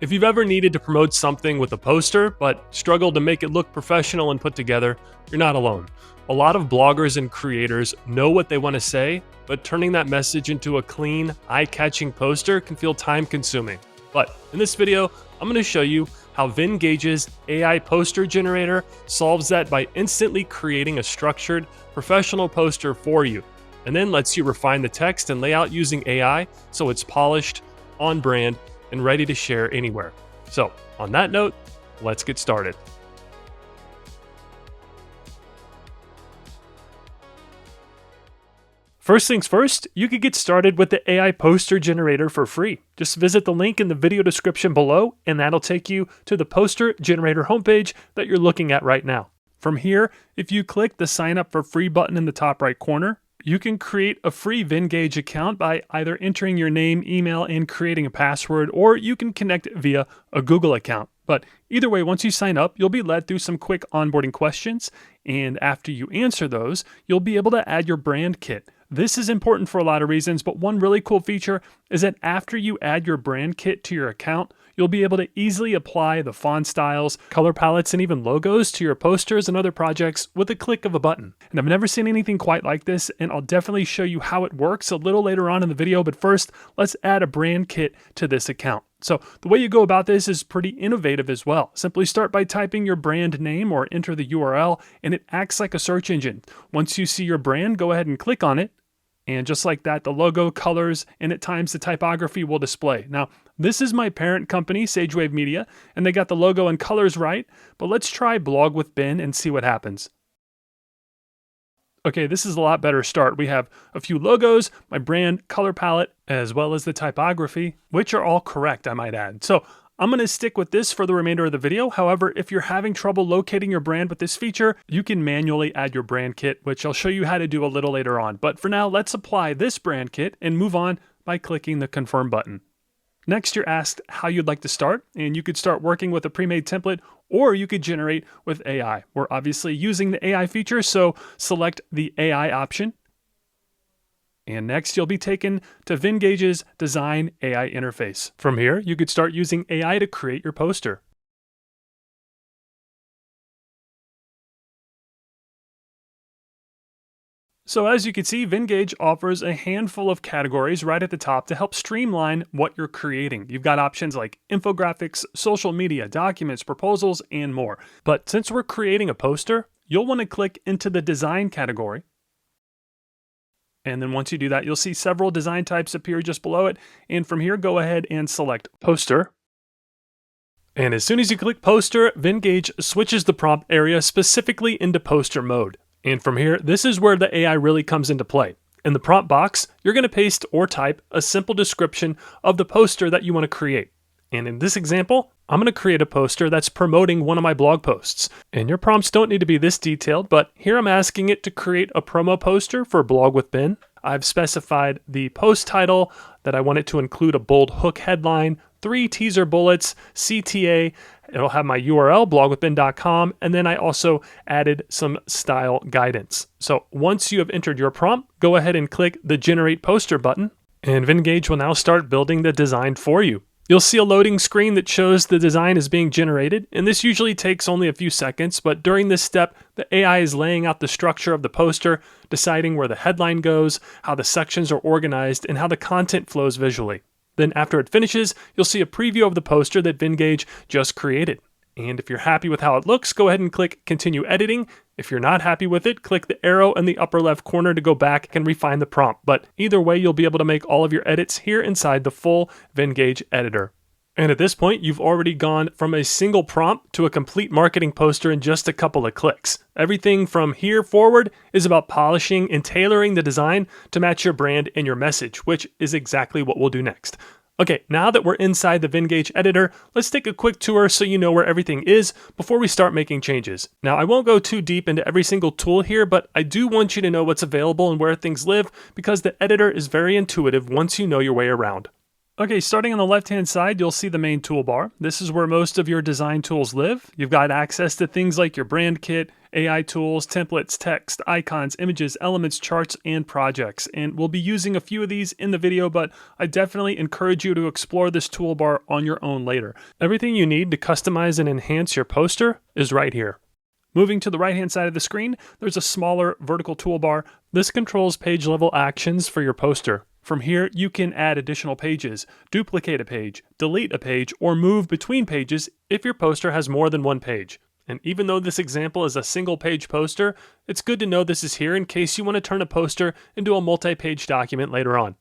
If you've ever needed to promote something with a poster, but struggled to make it look professional and put together, you're not alone. A lot of bloggers and creators know what they want to say, but turning that message into a clean, eye-catching poster can feel time-consuming. But in this video, I'm going to show you how Vengage's AI Poster Generator solves that by instantly creating a structured, professional poster for you, and then lets you refine the text and layout using AI so it's polished, on brand, and ready to share anywhere. So, on that note, let's get started. First things first, you could get started with the AI Poster Generator for free. Just visit the link in the video description below, and that'll take you to the Poster Generator homepage that you're looking at right now. From here, if you click the Sign Up for Free button in the top right corner, you can create a free Venngage account by either entering your name, email, and creating a password, or you can connect via a Google account. But either way, once you sign up, you'll be led through some quick onboarding questions, and after you answer those, you'll be able to add your brand kit. This is important for a lot of reasons, but one really cool feature is that after you add your brand kit to your account, you'll be able to easily apply the font styles, color palettes, and even logos to your posters and other projects with a click of a button. And I've never seen anything quite like this, and I'll definitely show you how it works a little later on in the video, but first, let's add a brand kit to this account. So the way you go about this is pretty innovative as well. Simply start by typing your brand name or enter the URL, and it acts like a search engine. Once you see your brand, go ahead and click on it. And just like that, the logo, colors, and at times the typography will display. Now, this is my parent company, SageWave Media, and they got the logo and colors right, but let's try Blog with Ben and see what happens. Okay, this is a lot better start. We have a few logos, my brand, color palette, as well as the typography, which are all correct, I might add. So I'm going to stick with this for the remainder of the video. However, if you're having trouble locating your brand with this feature, you can manually add your brand kit, which I'll show you how to do a little later on. But for now, let's apply this brand kit and move on by clicking the Confirm button. Next, you're asked how you'd like to start, and you could start working with a pre-made template, or you could generate with AI. We're obviously using the AI feature, so select the AI option. And next, you'll be taken to Vengage's Design AI interface. From here, you could start using AI to create your poster. So as you can see, Venngage offers a handful of categories right at the top to help streamline what you're creating. You've got options like infographics, social media, documents, proposals, and more. But since we're creating a poster, you'll want to click into the Design category. And then once you do that, you'll see several design types appear just below it. And from here, go ahead and select Poster. And as soon as you click Poster, Venngage switches the prompt area specifically into poster mode. And from here, this is where the AI really comes into play. In the prompt box, you're going to paste or type a simple description of the poster that you want to create. And in this example, I'm going to create a poster that's promoting one of my blog posts. And your prompts don't need to be this detailed, but here I'm asking it to create a promo poster for Blog with Ben. I've specified the post title, that I want it to include a bold hook headline, 3 teaser bullets, CTA, it'll have my URL, blogwithben.com, and then I also added some style guidance. So once you have entered your prompt, go ahead and click the Generate Poster button, and Venngage will now start building the design for you. You'll see a loading screen that shows the design is being generated, and this usually takes only a few seconds, but during this step, the AI is laying out the structure of the poster, deciding where the headline goes, how the sections are organized, and how the content flows visually. Then after it finishes, you'll see a preview of the poster that Venngage just created. And if you're happy with how it looks, go ahead and click Continue Editing. If you're not happy with it, click the arrow in the upper left corner to go back and refine the prompt. But either way, you'll be able to make all of your edits here inside the full Venngage editor. And at this point, you've already gone from a single prompt to a complete marketing poster in just a couple of clicks. Everything from here forward is about polishing and tailoring the design to match your brand and your message, which is exactly what we'll do next. Okay, now that we're inside the Venngage editor, let's take a quick tour so you know where everything is before we start making changes. Now, I won't go too deep into every single tool here, but I do want you to know what's available and where things live because the editor is very intuitive once you know your way around. Okay, starting on the left-hand side, you'll see the main toolbar. This is where most of your design tools live. You've got access to things like your brand kit, AI tools, templates, text, icons, images, elements, charts, and projects. And we'll be using a few of these in the video, but I definitely encourage you to explore this toolbar on your own later. Everything you need to customize and enhance your poster is right here. Moving to the right-hand side of the screen, there's a smaller vertical toolbar. This controls page-level actions for your poster. From here, you can add additional pages, duplicate a page, delete a page, or move between pages if your poster has more than one page. And even though this example is a single-page poster, it's good to know this is here in case you want to turn a poster into a multi-page document later on.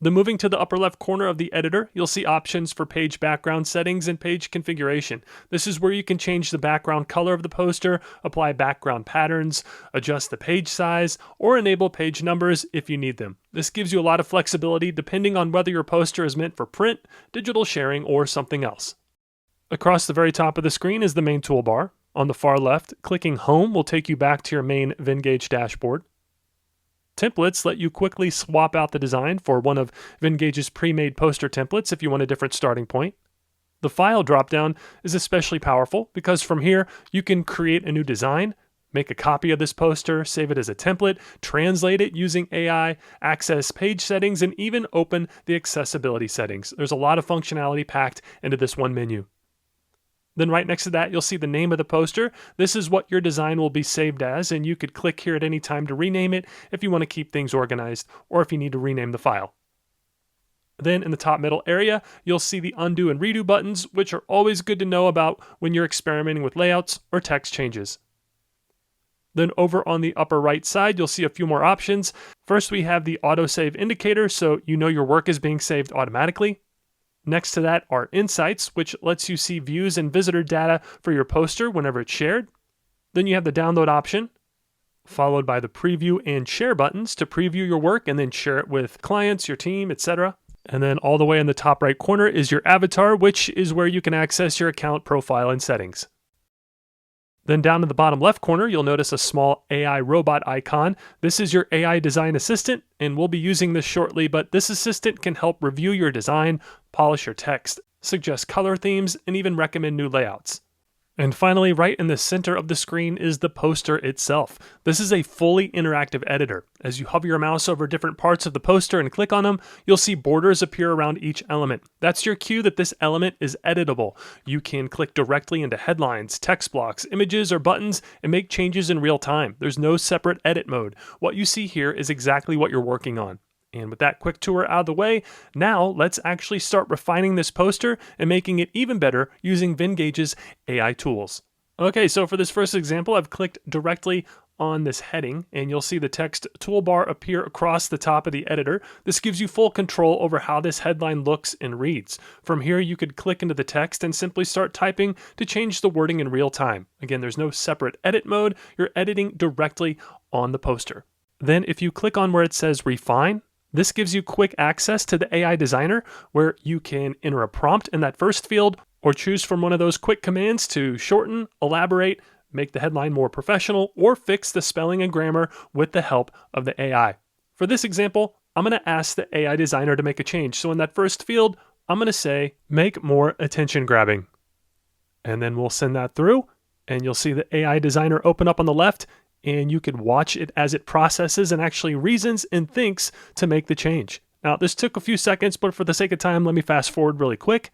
Then moving to the upper left corner of the editor, you'll see options for page background settings and page configuration. This is where you can change the background color of the poster, apply background patterns, adjust the page size, or enable page numbers if you need them. This gives you a lot of flexibility depending on whether your poster is meant for print, digital sharing, or something else. Across the very top of the screen is the main toolbar. On the far left, clicking Home will take you back to your main Venngage dashboard. Templates let you quickly swap out the design for one of Vengage's pre-made poster templates if you want a different starting point. The File dropdown is especially powerful because from here you can create a new design, make a copy of this poster, save it as a template, translate it using AI, access page settings, and even open the accessibility settings. There's a lot of functionality packed into this one menu. Then right next to that, you'll see the name of the poster. This is what your design will be saved as, and you could click here at any time to rename it if you want to keep things organized or if you need to rename the file. Then in the top middle area, you'll see the undo and redo buttons, which are always good to know about when you're experimenting with layouts or text changes. Then over on the upper right side, you'll see a few more options. First, we have the autosave indicator, so you know your work is being saved automatically. Next to that are Insights, which lets you see views and visitor data for your poster whenever it's shared. Then you have the download option, followed by the preview and share buttons to preview your work and then share it with clients, your team, etc. And then all the way in the top right corner is your avatar, which is where you can access your account profile and settings. Then down in the bottom left corner, you'll notice a small AI robot icon. This is your AI design assistant, and we'll be using this shortly, but this assistant can help review your design, polish your text, suggest color themes, and even recommend new layouts. And finally, right in the center of the screen is the poster itself. This is a fully interactive editor. As you hover your mouse over different parts of the poster and click on them, you'll see borders appear around each element. That's your cue that this element is editable. You can click directly into headlines, text blocks, images, or buttons and make changes in real time. There's no separate edit mode. What you see here is exactly what you're working on. And with that quick tour out of the way, now let's actually start refining this poster and making it even better using Vengage's AI tools. Okay, so for this first example, I've clicked directly on this heading and you'll see the text toolbar appear across the top of the editor. This gives you full control over how this headline looks and reads. From here, you could click into the text and simply start typing to change the wording in real time. Again, there's no separate edit mode. You're editing directly on the poster. Then if you click on where it says Refine, this gives you quick access to the AI designer where you can enter a prompt in that first field or choose from one of those quick commands to shorten, elaborate, make the headline more professional, or fix the spelling and grammar with the help of the AI. For this example, I'm going to ask the AI designer to make a change. So in that first field, I'm going to say, make more attention grabbing. And then we'll send that through and you'll see the AI designer open up on the left and you could watch it as it processes and actually reasons and thinks to make the change. Now, this took a few seconds, but for the sake of time, let me fast forward really quick.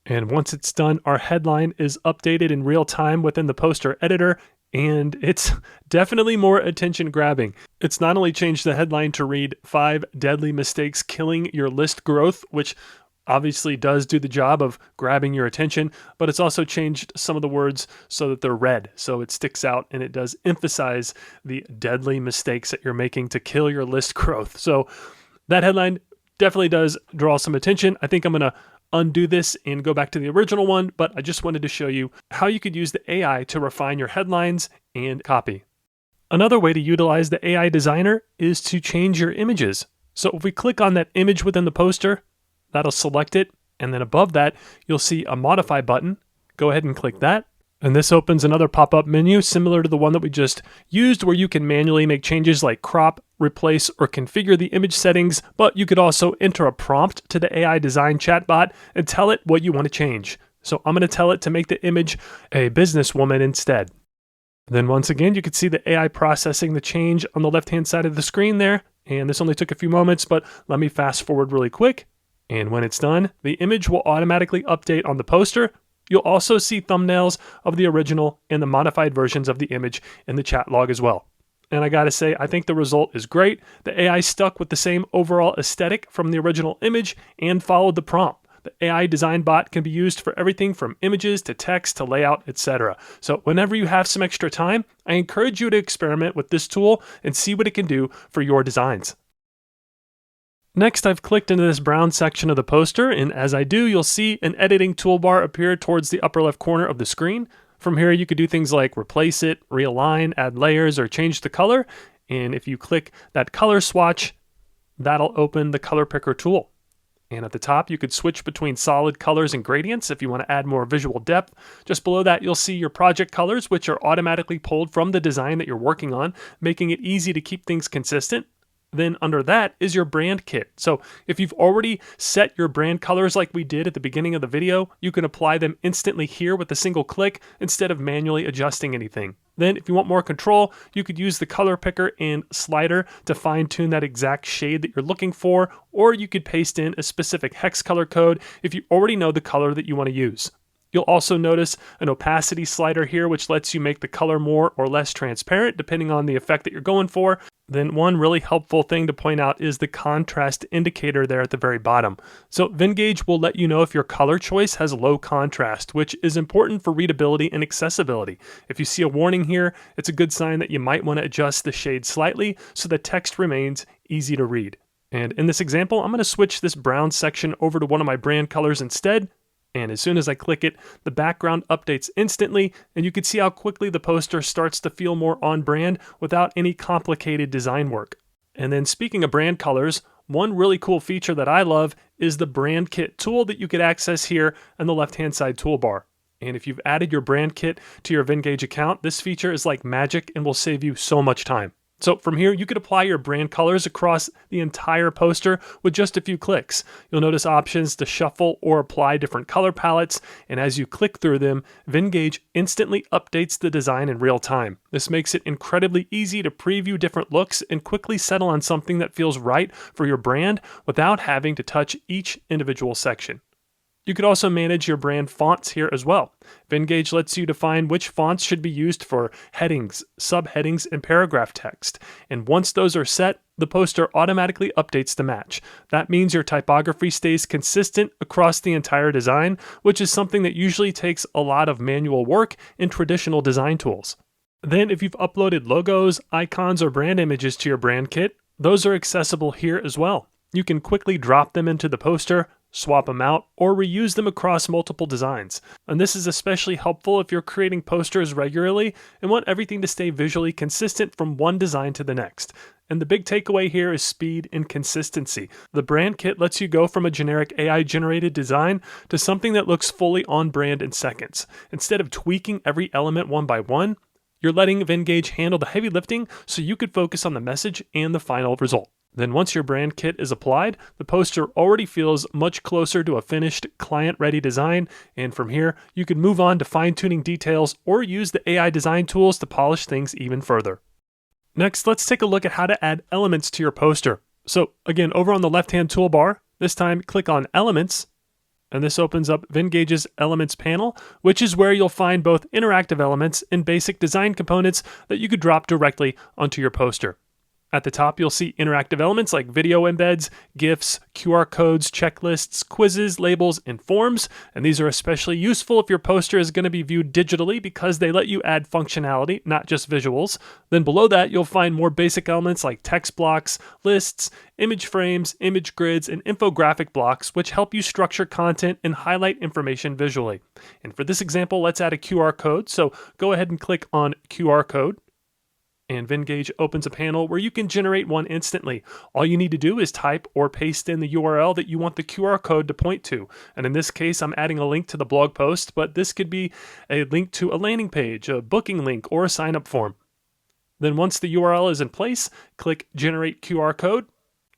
And once it's done, our headline is updated in real time within the poster editor, and it's definitely more attention grabbing. It's not only changed the headline to read 5 deadly mistakes killing your list growth, which obviously does do the job of grabbing your attention, but it's also changed some of the words so that they're red. So it sticks out and it does emphasize the deadly mistakes that you're making to kill your list growth. So that headline definitely does draw some attention. I think I'm going to undo this and go back to the original one, but I just wanted to show you how you could use the AI to refine your headlines and copy. Another way to utilize the AI designer is to change your images. So if we click on that image within the poster, that'll select it, and then above that, you'll see a Modify button. Go ahead and click that, And this opens another pop-up menu similar to the one that we just used, where you can manually make changes like crop, replace, or configure the image settings, but you could also enter a prompt to the AI design chatbot and tell it what you want to change. So I'm going to tell it to make the image a businesswoman instead. Then once again, you can see the AI processing the change on the left-hand side of the screen there. And this only took a few moments, but let me fast forward really quick. And when it's done, the image will automatically update on the poster. You'll also see thumbnails of the original and the modified versions of the image in the chat log as well. And I gotta say, I think the result is great. The AI stuck with the same overall aesthetic from the original image and followed the prompt. The AI design bot can be used for everything from images to text to layout, etc. So whenever you have some extra time, I encourage you to experiment with this tool and see what it can do for your designs. Next, I've clicked into this brown section of the poster, and as I do, you'll see an editing toolbar appear towards the upper left corner of the screen. From here, you could do things like replace it, realign, add layers, or change the color. And if you click that color swatch, that'll open the color picker tool. And at the top, you could switch between solid colors and gradients if you want to add more visual depth. Just below that, you'll see your project colors, which are automatically pulled from the design that you're working on, making it easy to keep things consistent. Then under that is your brand kit. So if you've already set your brand colors like we did at the beginning of the video, you can apply them instantly here with a single click instead of manually adjusting anything. Then if you want more control, you could use the color picker and slider to fine tune that exact shade that you're looking for, or you could paste in a specific hex color code if you already know the color that you want to use. You'll also notice an opacity slider here, which lets you make the color more or less transparent depending on the effect that you're going for. Then one really helpful thing to point out is the contrast indicator there at the very bottom. So Venngage will let you know if your color choice has low contrast, which is important for readability and accessibility. If you see a warning here, it's a good sign that you might want to adjust the shade slightly so the text remains easy to read. And in this example, I'm going to switch this brown section over to one of my brand colors instead. And as soon as I click it, the background updates instantly, and you can see how quickly the poster starts to feel more on brand without any complicated design work. And then speaking of brand colors, one really cool feature that I love is the brand kit tool that you could access here in the left-hand side toolbar. And if you've added your brand kit to your Venngage account, this feature is like magic and will save you so much time. So from here, you could apply your brand colors across the entire poster with just a few clicks. You'll notice options to shuffle or apply different color palettes, and as you click through them, Venngage instantly updates the design in real time. This makes it incredibly easy to preview different looks and quickly settle on something that feels right for your brand without having to touch each individual section. You could also manage your brand fonts here as well. Venngage lets you define which fonts should be used for headings, subheadings, and paragraph text. And once those are set, the poster automatically updates to match. That means your typography stays consistent across the entire design, which is something that usually takes a lot of manual work in traditional design tools. Then if you've uploaded logos, icons, or brand images to your brand kit, those are accessible here as well. You can quickly drop them into the poster, swap them out, or reuse them across multiple designs. And this is especially helpful if you're creating posters regularly and want everything to stay visually consistent from one design to the next. And the big takeaway here is speed and consistency. The brand kit lets you go from a generic AI-generated design to something that looks fully on brand in seconds. Instead of tweaking every element one by one, you're letting Venngage handle the heavy lifting so you could focus on the message and the final result. Then once your brand kit is applied, the poster already feels much closer to a finished client-ready design, and from here, you can move on to fine-tuning details or use the AI design tools to polish things even further. Next, let's take a look at how to add elements to your poster. So again, over on the left-hand toolbar, this time click on Elements, and this opens up Vengage's Elements panel, which is where you'll find both interactive elements and basic design components that you could drop directly onto your poster. At the top, you'll see interactive elements like video embeds, GIFs, QR codes, checklists, quizzes, labels, and forms. And these are especially useful if your poster is going to be viewed digitally because they let you add functionality, not just visuals. Then below that, you'll find more basic elements like text blocks, lists, image frames, image grids, and infographic blocks, which help you structure content and highlight information visually. And for this example, let's add a QR code. So go ahead and click on QR code. And Venngage opens a panel where you can generate one instantly. All you need to do is type or paste in the URL that you want the QR code to point to. And in this case, I'm adding a link to the blog post, but this could be a link to a landing page, a booking link, or a sign-up form. Then once the URL is in place, click Generate QR Code,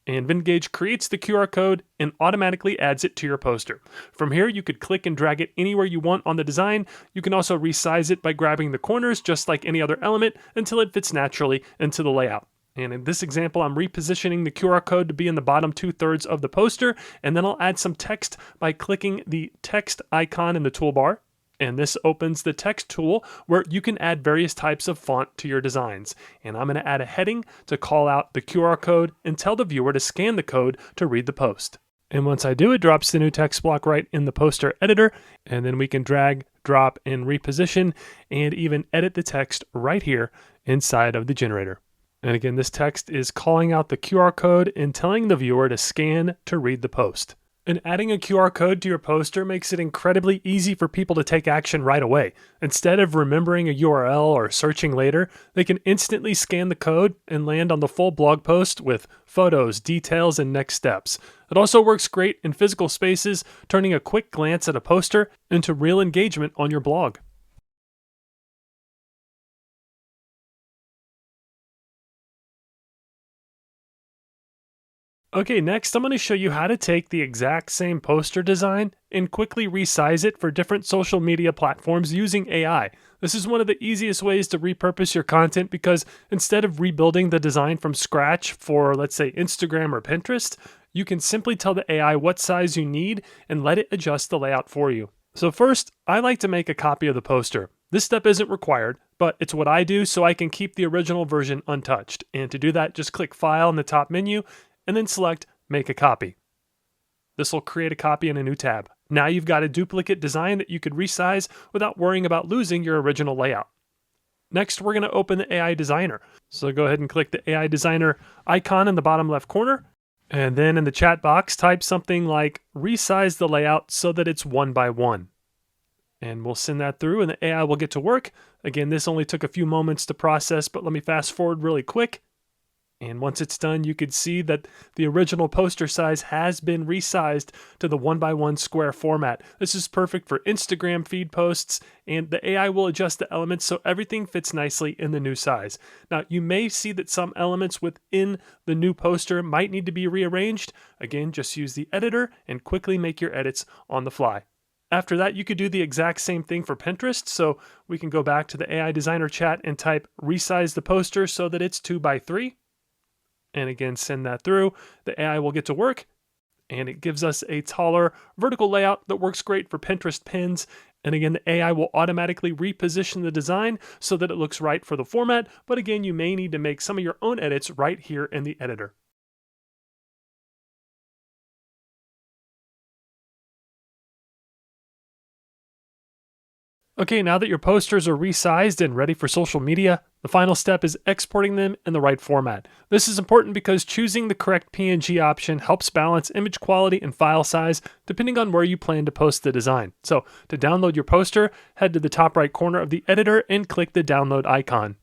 and Venngage creates the QR code and automatically adds it to your poster. From here, you could click and drag it anywhere you want on the design. You can also resize it by grabbing the corners, just like any other element, until it fits naturally into the layout. And in this example, I'm repositioning the QR code to be in the bottom 2/3 of the poster, and then I'll add some text by clicking the text icon in the toolbar. And this opens the text tool where you can add various types of font to your designs. And I'm going to add a heading to call out the QR code and tell the viewer to scan the code to read the post. And once I do, it drops the new text block right in the poster editor. And then we can drag, drop, and reposition and even edit the text right here inside of the generator. And again, this text is calling out the QR code and telling the viewer to scan to read the post. And adding a QR code to your poster makes it incredibly easy for people to take action right away. Instead of remembering a URL or searching later, they can instantly scan the code and land on the full blog post with photos, details, and next steps. It also works great in physical spaces, turning a quick glance at a poster into real engagement on your blog. Okay, next I'm going to show you how to take the exact same poster design and quickly resize it for different social media platforms using AI. This is one of the easiest ways to repurpose your content because instead of rebuilding the design from scratch for, let's say, Instagram or Pinterest, you can simply tell the AI what size you need and let it adjust the layout for you. So first, I like to make a copy of the poster. This step isn't required, but it's what I do so I can keep the original version untouched. And to do that, just click File in the top menu and then select Make a Copy. This will create a copy in a new tab. Now you've got a duplicate design that you could resize without worrying about losing your original layout. Next, we're going to open the AI Designer. So go ahead and click the AI Designer icon in the bottom left corner. And then in the chat box, type something like resize the layout so that it's 1 by 1. And we'll send that through and the AI will get to work. Again, this only took a few moments to process, but let me fast forward really quick. And once it's done, you can see that the original poster size has been resized to the 1 by 1 square format. This is perfect for Instagram feed posts, and the AI will adjust the elements so everything fits nicely in the new size. Now, you may see that some elements within the new poster might need to be rearranged. Again, just use the editor and quickly make your edits on the fly. After that, you could do the exact same thing for Pinterest. So we can go back to the AI Designer chat and type resize the poster so that it's 2 by 3. And again, send that through. The AI will get to work, and it gives us a taller vertical layout that works great for Pinterest pins. And again, the AI will automatically reposition the design so that it looks right for the format. But again, you may need to make some of your own edits right here in the editor. Okay, now that your posters are resized and ready for social media, the final step is exporting them in the right format. This is important because choosing the correct PNG option helps balance image quality and file size depending on where you plan to post the design. So, to download your poster, head to the top right corner of the editor and click the download icon.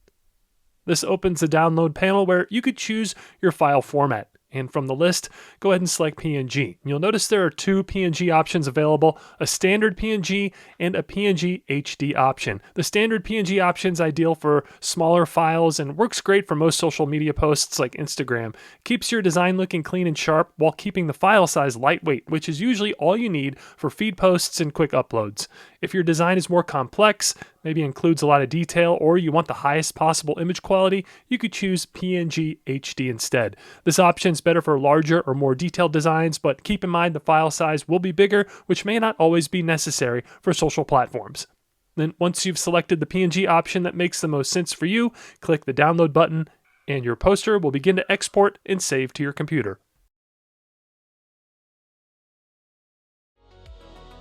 This opens the download panel where you could choose your file format. And from the list, go ahead and select PNG. You'll notice there are 2 PNG options available, a standard PNG and a PNG HD option. The standard PNG option is ideal for smaller files and works great for most social media posts like Instagram. Keeps your design looking clean and sharp while keeping the file size lightweight, which is usually all you need for feed posts and quick uploads. If your design is more complex, maybe includes a lot of detail, or you want the highest possible image quality, you could choose PNG HD instead. This option is better for larger or more detailed designs, but keep in mind the file size will be bigger, which may not always be necessary for social platforms. Then once you've selected the PNG option that makes the most sense for you, click the download button, and your poster will begin to export and save to your computer.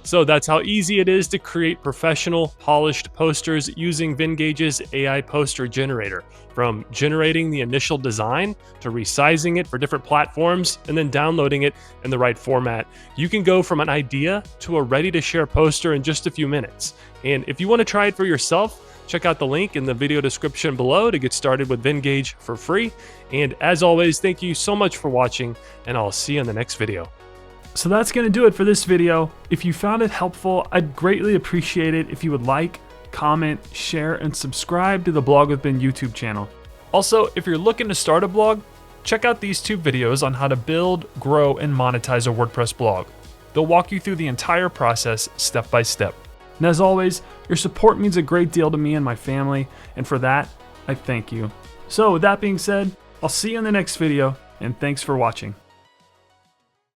So that's how easy it is to create professional, polished posters using Vengage's AI Poster Generator. From generating the initial design to resizing it for different platforms and then downloading it in the right format, you can go from an idea to a ready-to-share poster in just a few minutes. And if you want to try it for yourself, check out the link in the video description below to get started with Venngage for free. And as always, thank you so much for watching, and I'll see you in the next video. So that's going to do it for this video. If you found it helpful, I'd greatly appreciate it if you would like, comment, share, and subscribe to the Blog with Ben YouTube channel. Also, if you're looking to start a blog, check out these 2 videos on how to build, grow, and monetize a WordPress blog. They'll walk you through the entire process step by step. And as always, your support means a great deal to me and my family, and for that, I thank you. So with that being said, I'll see you in the next video, and thanks for watching.